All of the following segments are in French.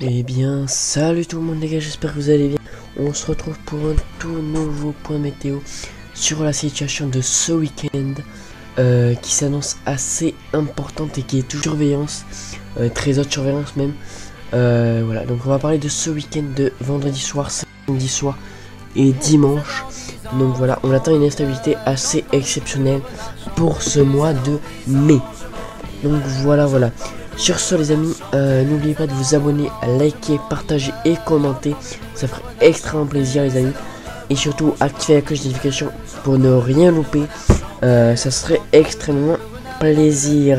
Eh bien, salut tout le monde les gars, j'espère que vous allez bien. On se retrouve pour un tout nouveau point météo sur la situation de ce week-end qui s'annonce assez importante et qui est toujours surveillance, très haute surveillance même. Voilà, donc on va parler de ce week-end de vendredi soir, samedi soir et dimanche. Donc voilà, on attend une instabilité assez exceptionnelle pour ce mois de mai. Donc voilà. Sur ce les amis, n'oubliez pas de vous abonner, liker, partager et commenter. Ça ferait extrêmement plaisir les amis. Et surtout activer la cloche de notification pour ne rien louper. Ça serait extrêmement plaisir.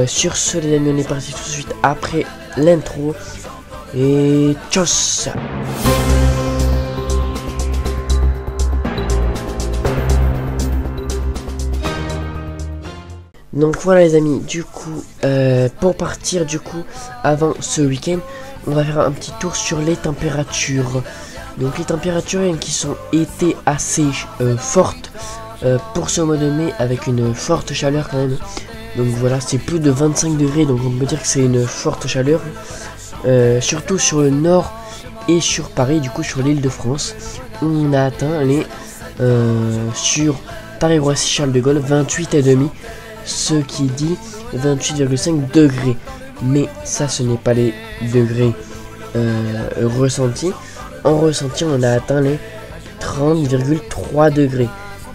Sur ce les amis, on est parti tout de suite après l'intro. Et tchuss. Donc voilà les amis, du coup, pour partir du coup, avant ce week-end, on va faire un petit tour sur les températures. Donc les températures qui ont été assez fortes pour ce mois de mai, avec une forte chaleur quand même. Donc voilà, c'est plus de 25 degrés, donc on peut dire que c'est une forte chaleur. Surtout sur le nord et sur Paris, du coup sur l'île de France. On a atteint les, sur Paris-Roissy-Charles de Gaulle, 28,5. Ce qui dit 28,5 degrés. Mais ça, ce n'est pas les degrés ressentis. En ressenti, on a atteint les 30,3 degrés.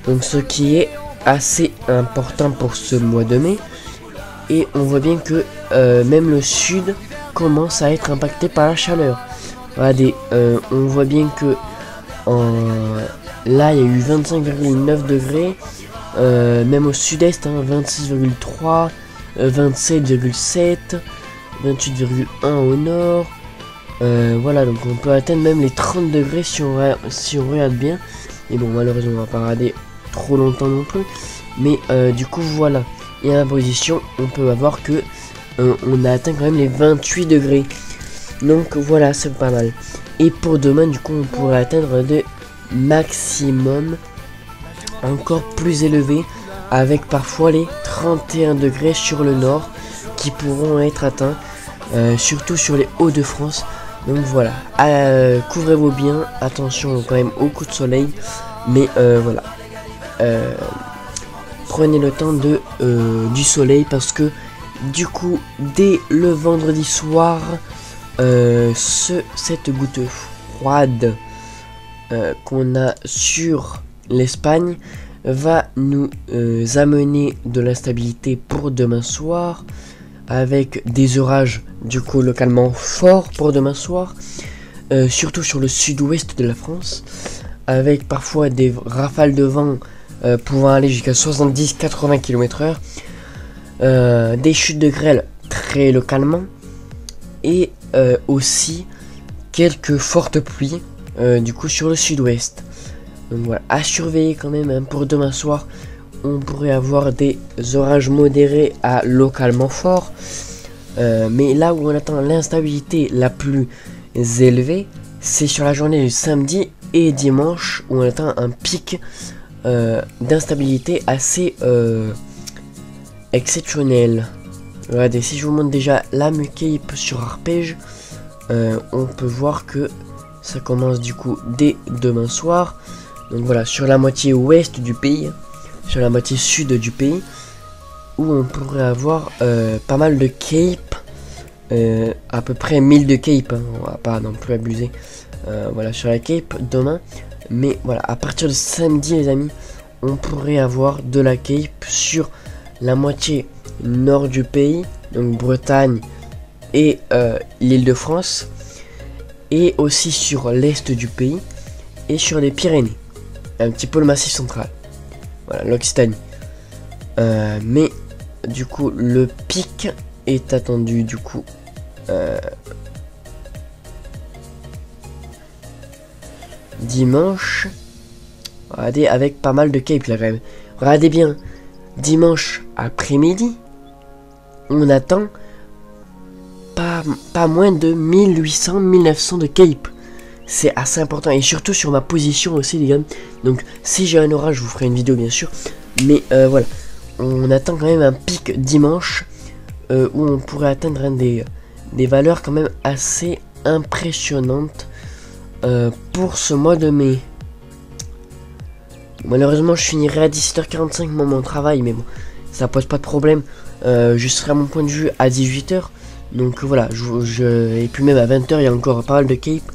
Donc ce qui est assez important pour ce mois de mai. Et on voit bien que même le sud commence à être impacté par la chaleur. Regardez, on voit bien que là, il y a eu 25,9 degrés. Même au sud-est, hein, 26,3, 27,7, 28,1 au nord. Voilà, donc on peut atteindre même les 30 degrés si on regarde bien. Et bon, malheureusement, on va pas regarder trop longtemps non plus. Mais du coup, voilà. Et à la position, on peut avoir que on a atteint quand même les 28 degrés. Donc voilà, c'est pas mal. Et pour demain, du coup, on pourrait atteindre des maximum encore plus élevé, avec parfois les 31 degrés sur le nord qui pourront être atteints, surtout sur les Hauts-de-France. Donc voilà, couvrez-vous bien, attention quand même au coup de soleil, mais voilà, prenez le temps de du soleil, parce que du coup dès le vendredi soir, cette goutte froide qu'on a sur l'Espagne va nous amener de l'instabilité pour demain soir, avec des orages du coup localement forts pour demain soir, surtout sur le sud-ouest de la France, avec parfois des rafales de vent pouvant aller jusqu'à 70-80 km/h, des chutes de grêle très localement, et aussi quelques fortes pluies du coup sur le sud-ouest. Donc voilà, à surveiller quand même, hein. Pour demain soir, on pourrait avoir des orages modérés à localement forts. Mais là où on attend l'instabilité la plus élevée, c'est sur la journée du samedi et dimanche, où on atteint un pic d'instabilité assez exceptionnel. Regardez, si je vous montre déjà la Mucape sur Arpège, on peut voir que ça commence du coup dès demain soir. Donc voilà, sur la moitié ouest du pays, sur la moitié sud du pays, où on pourrait avoir pas mal de capes, à peu près 1000 de capes, hein, on va pas non plus abuser. Voilà, sur la cape demain, mais voilà, à partir de samedi les amis, on pourrait avoir de la cape sur la moitié nord du pays, donc Bretagne et l'île de France, et aussi sur l'est du pays et sur les Pyrénées. Un petit peu le massif central, voilà, l'Occitanie. Mais du coup le pic est attendu du coup dimanche. Regardez, avec pas mal de capes là quand même. Regardez bien, dimanche après-midi, on attend pas moins de 1800-1900 de capes. C'est assez important, et surtout sur ma position aussi les gars. Donc si j'ai un orage, je vous ferai une vidéo bien sûr. Mais voilà, on atteint quand même un pic dimanche où on pourrait atteindre des valeurs quand même assez impressionnantes pour ce mois de mai. Malheureusement je finirai à 17h45 mon travail, mais bon, ça pose pas de problème. Je serai à mon point de vue à 18h. Donc voilà, et puis même à 20h il y a encore pas mal de cape.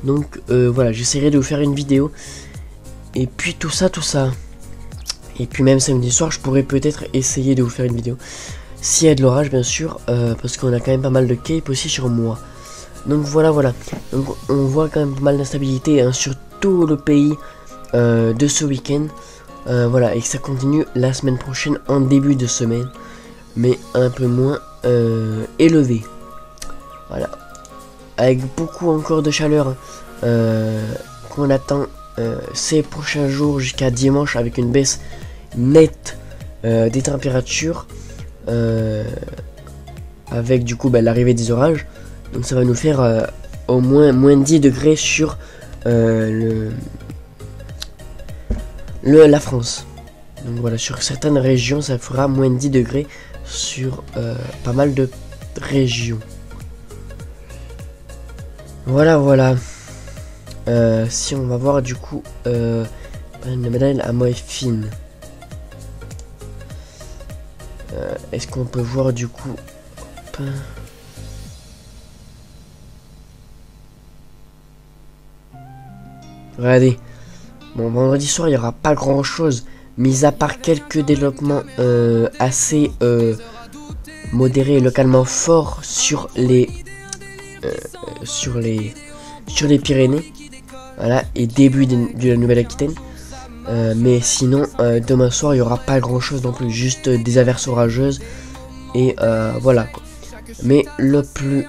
Donc voilà, j'essaierai de vous faire une vidéo. Et puis tout ça. Et puis même samedi soir je pourrais peut-être essayer de vous faire une vidéo. S'il y a de l'orage bien sûr, parce qu'on a quand même pas mal de cape aussi sur moi. Donc voilà. Donc on voit quand même pas mal d'instabilité hein, sur tout le pays de ce week-end. Voilà, et que ça continue la semaine prochaine en début de semaine. Mais un peu moins élevé. Voilà. Avec beaucoup encore de chaleur qu'on attend ces prochains jours jusqu'à dimanche, avec une baisse nette des températures. Avec du coup l'arrivée des orages. Donc ça va nous faire au moins moins 10 degrés sur la France. Donc voilà, sur certaines régions ça fera moins 10 degrés sur pas mal de régions. Voilà. Si on va voir du coup une médaille à moi fine. Est-ce qu'on peut voir du coup regardez. Bon, vendredi soir il n'y aura pas grand chose, mis à part quelques développements assez modérés et localement forts sur les Pyrénées. Voilà, et début de la Nouvelle-Aquitaine. Mais sinon demain soir il n'y aura pas grand chose non plus, juste des averses orageuses et voilà quoi. Mais le plus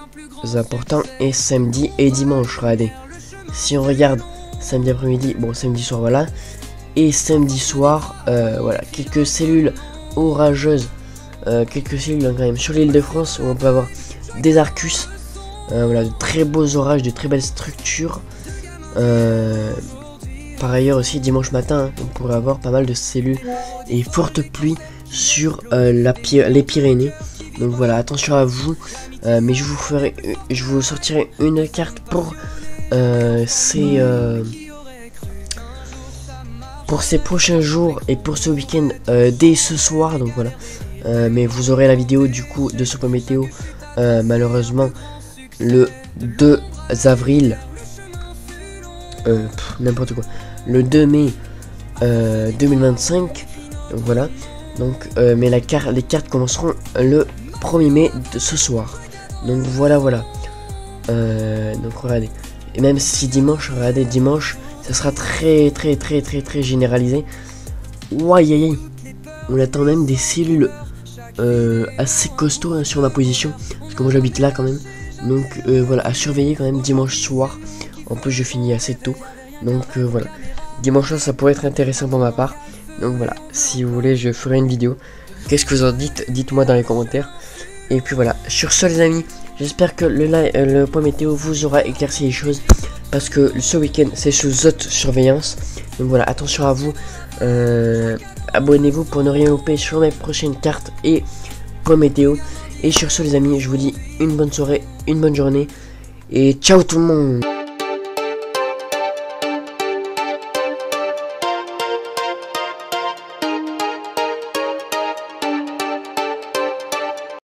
important est samedi et dimanche. Regardez, si on regarde samedi après-midi, bon samedi soir voilà, et samedi soir voilà, quelques cellules orageuses, quelques cellules quand même sur l'île de France où on peut avoir des Arcus, voilà, de très beaux orages, de très belles structures. Par ailleurs aussi dimanche matin on pourrait avoir pas mal de cellules et fortes pluies sur les Pyrénées. Donc voilà, attention à vous. Mais je vous sortirai une carte pour ces prochains jours et pour ce week-end dès ce soir. Donc voilà, mais vous aurez la vidéo du coup de ce point météo malheureusement le 2 avril. N'importe quoi, le 2 mai 2025. Donc voilà, donc mais les cartes commenceront le 1er mai de ce soir. Donc voilà. Donc regardez, et même si dimanche, regardez, dimanche ça sera très généralisé. Ouaille, on attend même des cellules assez costauds hein, sur ma position, parce que moi j'habite là quand même. Donc voilà, à surveiller quand même dimanche soir. En plus je finis assez tôt, donc voilà, dimanche ça pourrait être intéressant pour ma part. Donc voilà, si vous voulez je ferai une vidéo. Qu'est-ce que vous en dites? Dites-moi dans les commentaires. Et puis voilà, sur ce les amis, j'espère que le point météo vous aura éclairci les choses, parce que ce week-end c'est sous haute surveillance. Donc voilà, attention à vous, abonnez-vous pour ne rien louper sur mes prochaines cartes et point météo. Et sur ce les amis, je vous dis une bonne soirée, une bonne journée, et ciao tout le monde.